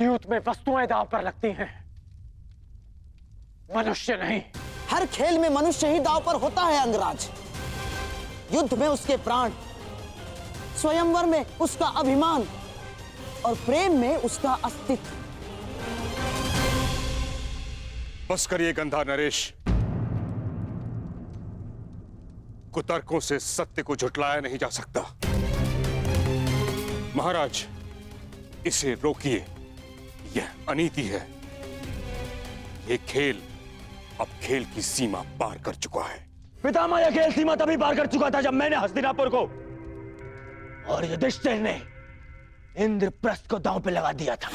युद्ध में वस्तुएं दांव पर लगती हैं, मनुष्य नहीं। हर खेल में मनुष्य ही दांव पर होता है अंगराज। युद्ध में उसके प्राण, स्वयंवर में उसका अभिमान और प्रेम में उसका अस्तित्व। बस करिए गंधा नरेश। कुतर्कों से सत्य को झुठलाया नहीं जा सकता। महाराज, इसे रोकिए। यह अनीति है। यह खेल अब खेल की सीमा पार कर चुका है। पितामह, यह खेल सीमा तभी पार कर चुका था जब मैंने हस्तिनापुर को और युधिष्ठिर ने इंद्रप्रस्थ को दांव पे लगा दिया था।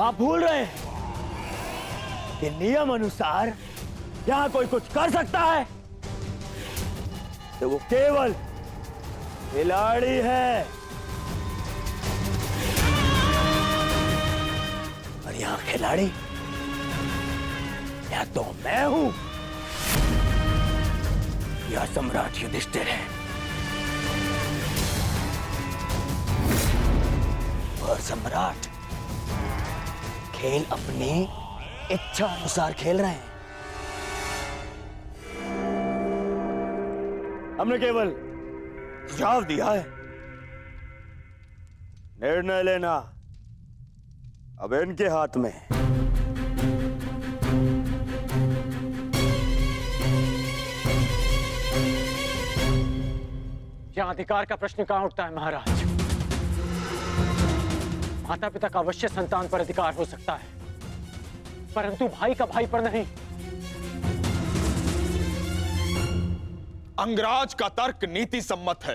आप भूल रहे हैं कि नियम अनुसार यहां कोई कुछ कर सकता है तो वो केवल खिलाड़ी है, और यहां खिलाड़ी या तो मैं हूं या सम्राट युधिष्ठिर है। और सम्राट खेल अपनी इच्छा अनुसार खेल रहे हैं। हमने केवल सुझाव दिया है, निर्णय लेना अब इनके हाथ में है। यहां अधिकार का प्रश्न कहां उठता है महाराज? माता पिता का अवश्य संतान पर अधिकार हो सकता है, परंतु भाई का भाई पर नहीं। अंगराज का तर्क नीति सम्मत है।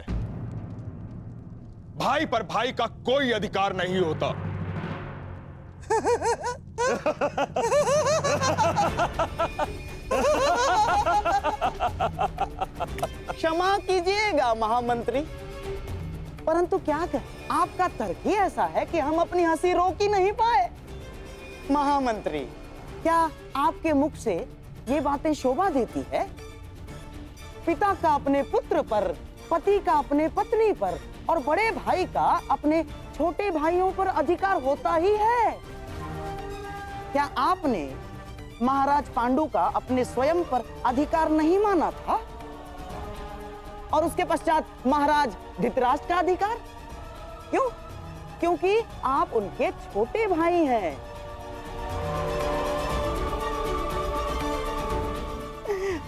भाई पर भाई का कोई अधिकार नहीं होता। क्षमा कीजिएगा महामंत्री, परंतु क्या करें, आपका तर्क ही ऐसा है कि हम अपनी हंसी रोक ही नहीं पाए। महामंत्री, क्या आपके मुख से ये बातें शोभा देती है? पिता का अपने पुत्र पर, पति का अपने पत्नी पर और बड़े भाई का अपने छोटे भाइयों पर अधिकार होता ही है। क्या आपने महाराज पांडु का अपने स्वयं पर अधिकार नहीं माना था? और उसके पश्चात महाराज धृतराष्ट्र का अधिकार? क्यों? क्योंकि आप उनके छोटे भाई हैं।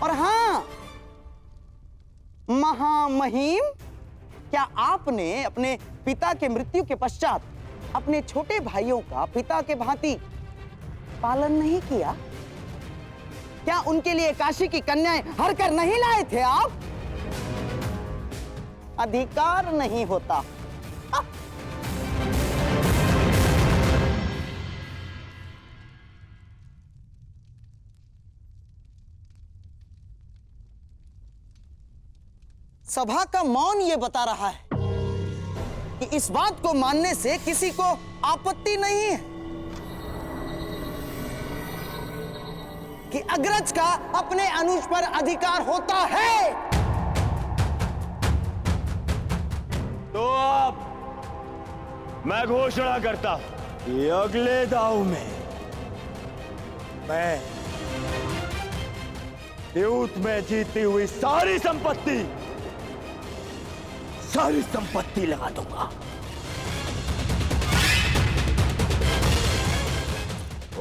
और हाँ, महामहिम, क्या आपने अपने पिता के मृत्यु के पश्चात अपने छोटे भाइयों का पिता के भांति पालन नहीं किया? क्या उनके लिए काशी की कन्याएं हर कर नहीं लाए थे आप? अधिकार नहीं होता। सभा का मौन ये बता रहा है कि इस बात को मानने से किसी को आपत्ति नहीं है कि अग्रज का अपने अनुज पर अधिकार होता है। तो अब मैं घोषणा करता हूं कि अगले दांव में मैं युद्ध में जीती हुई सारी संपत्ति लगा दूंगा।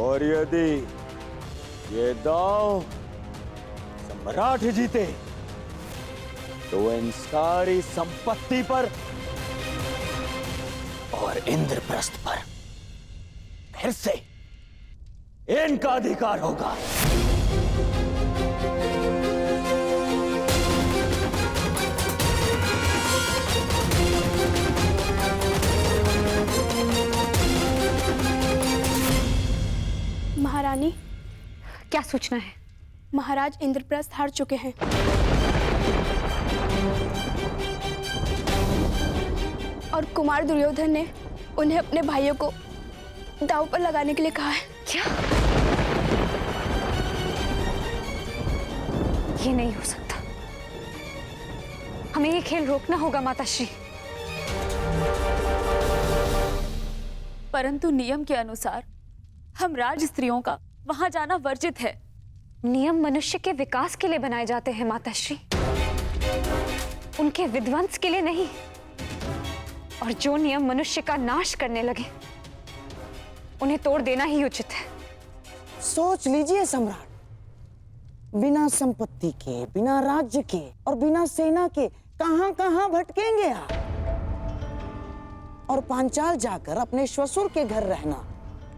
और यदि ये दांव सम्राट जीते तो इन सारी संपत्ति पर और इंद्रप्रस्थ पर फिर से इनका अधिकार होगा। महारानी, क्या सूचना है? महाराज इंद्रप्रस्थ हार चुके हैं। और कुमार दुर्योधन ने उन्हें अपने भाइयों को दांव पर लगाने के लिए कहा है। क्या? ये नहीं हो सकता। हमें ये खेल रोकना होगा माताश्री। परंतु नियम के अनुसार हम राज स्त्रियों का वहां जाना वर्जित है। नियम मनुष्य के विकास के लिए बनाए जाते हैं माताश्री, उनके विध्वंस के लिए नहीं। और जो नियम मनुष्य का नाश करने लगे उन्हें तोड़ देना ही उचित है। सोच लीजिए सम्राट, बिना संपत्ति के, बिना राज्य के और बिना सेना के कहां कहां भटकेंगे आप। और पांचाल जाकर अपने श्वशुर के घर रहना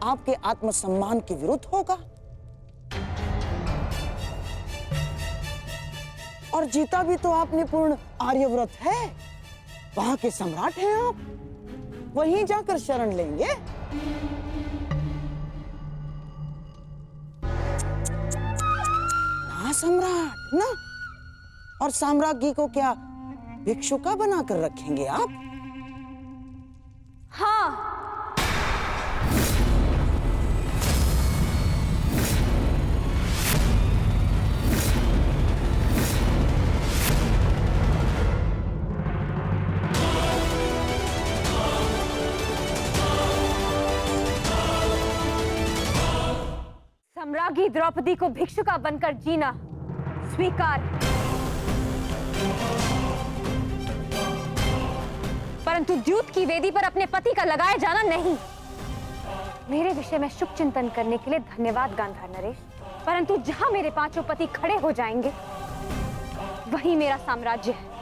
आपके आत्मसम्मान के विरुद्ध होगा। और जीता भी तो आपने पूर्ण आर्यव्रत है, वहां के सम्राट हैं आप, वहीं जाकर शरण लेंगे। ना सम्राट ना। और साम्राज्ञी को क्या भिक्षुका बनाकर रखेंगे आप? हाँ, सम्राज्ञी द्रौपदी को भिक्षुका बनकर जीना स्वीकार, परंतु द्यूत की वेदी पर अपने पति का लगाया जाना नहीं। मेरे विषय में शुभ चिंतन करने के लिए धन्यवाद गांधार नरेश, परंतु जहां मेरे पांचों पति खड़े हो जाएंगे वही मेरा साम्राज्य है।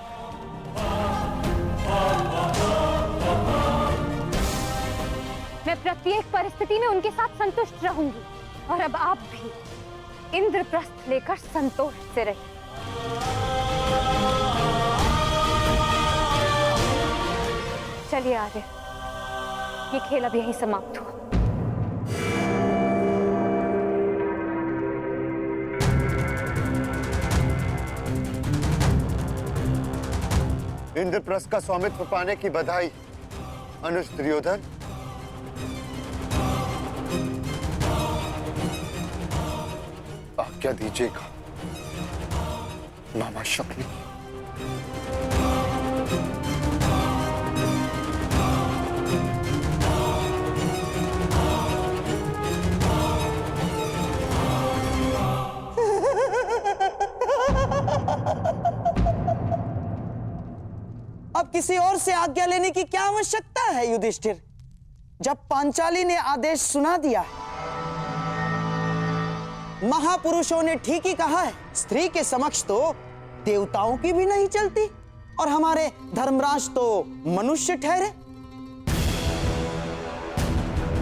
मैं प्रत्येक परिस्थिति में उनके साथ संतुष्ट रहूंगी। और अब आप भी इंद्रप्रस्थ लेकर संतोष से रहिए। चलिए आर्य, ये खेल अब यहीं समाप्त हुआ। इंद्रप्रस्थ का स्वामित्व पाने की बधाई अनुज दुर्योधन। आज्ञा दीजिएगा मामा शक्ति। अब किसी और से आज्ञा लेने की क्या आवश्यकता है युधिष्ठिर? जब पांचाली ने आदेश सुना दिया है, महापुरुषों ने ठीक ही कहा है, स्त्री के समक्ष तो देवताओं की भी नहीं चलती, और हमारे धर्मराज तो मनुष्य ठहरे।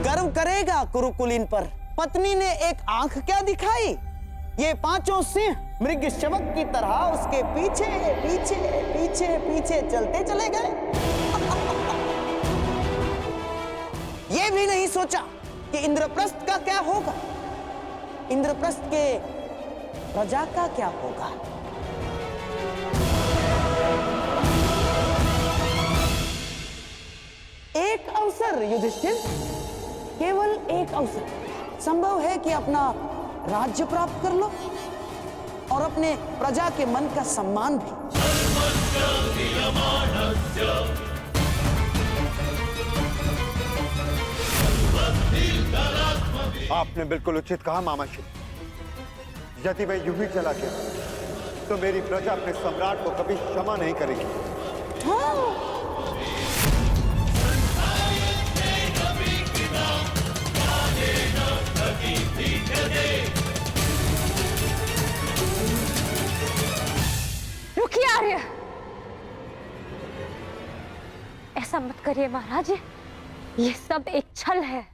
गर्व करेगा कुरुकुलीन पर। पत्नी ने एक आंख क्या दिखाई, ये पांचों सिंह मृग शवक की तरह उसके पीछे पीछे पीछे पीछे चलते चले गए। ये भी नहीं सोचा कि इंद्रप्रस्थ का क्या होगा, इंद्रप्रस्थ के प्रजा का क्या होगा। एक अवसर युधिष्ठिर, केवल एक अवसर संभव है कि अपना राज्य प्राप्त कर लो और अपने प्रजा के मन का सम्मान भी। आपने बिल्कुल उचित कहा मामा श्री। यदि मैं यूं ही चला गया तो मेरी प्रजा अपने सम्राट को कभी क्षमा नहीं करेगी। हाँ। रुकिए आर्य, ऐसा मत करिए महाराज, ये सब एक छल है।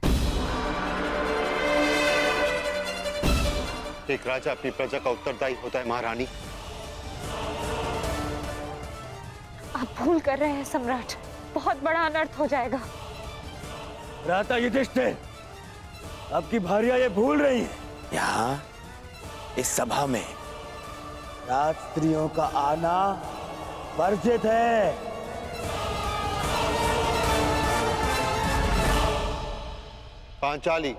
एक राजा अपनी प्रजा का उत्तरदायी होता है महारानी। आप भूल कर रहे हैं सम्राट, बहुत बड़ा अनर्थ हो जाएगा। भ्राता युधिष्ठिर, आपकी भार्या ये भूल रही है, यहाँ इस सभा में राज स्त्रियों का आना वर्जित है। पांचाली,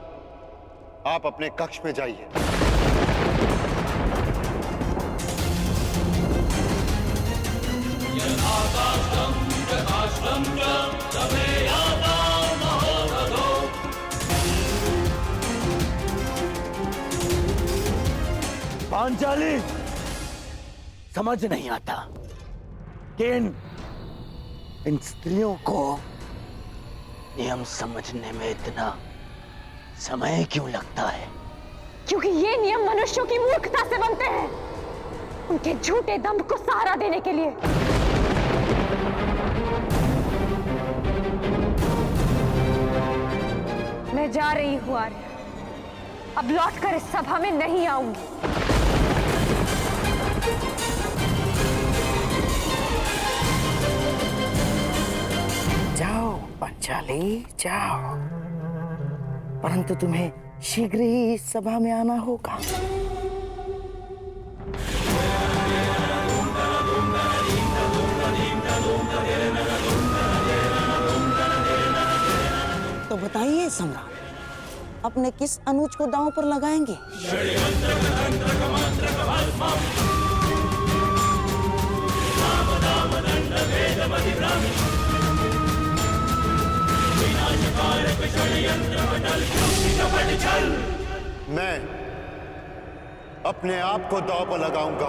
आप अपने कक्ष में जाइए। पांचाली, समझ नहीं आता कि इन स्त्रियों को नियम समझने में इतना समय क्यों लगता है? क्योंकि ये नियम मनुष्यों की मूर्खता से बनते हैं, उनके झूठे दंभ को सहारा देने के लिए। मैं जा रही हूं आर्य, अब लौटकर इस सभा में नहीं आऊंगी। जाओ पंचाली जाओ, परंतु तुम्हें शीघ्र ही इस सभा में आना होगा। तो बताइए सम्राट, अपने किस अनुज को दांव पर लगाएंगे? मैं अपने आप को दांव पर लगाऊंगा।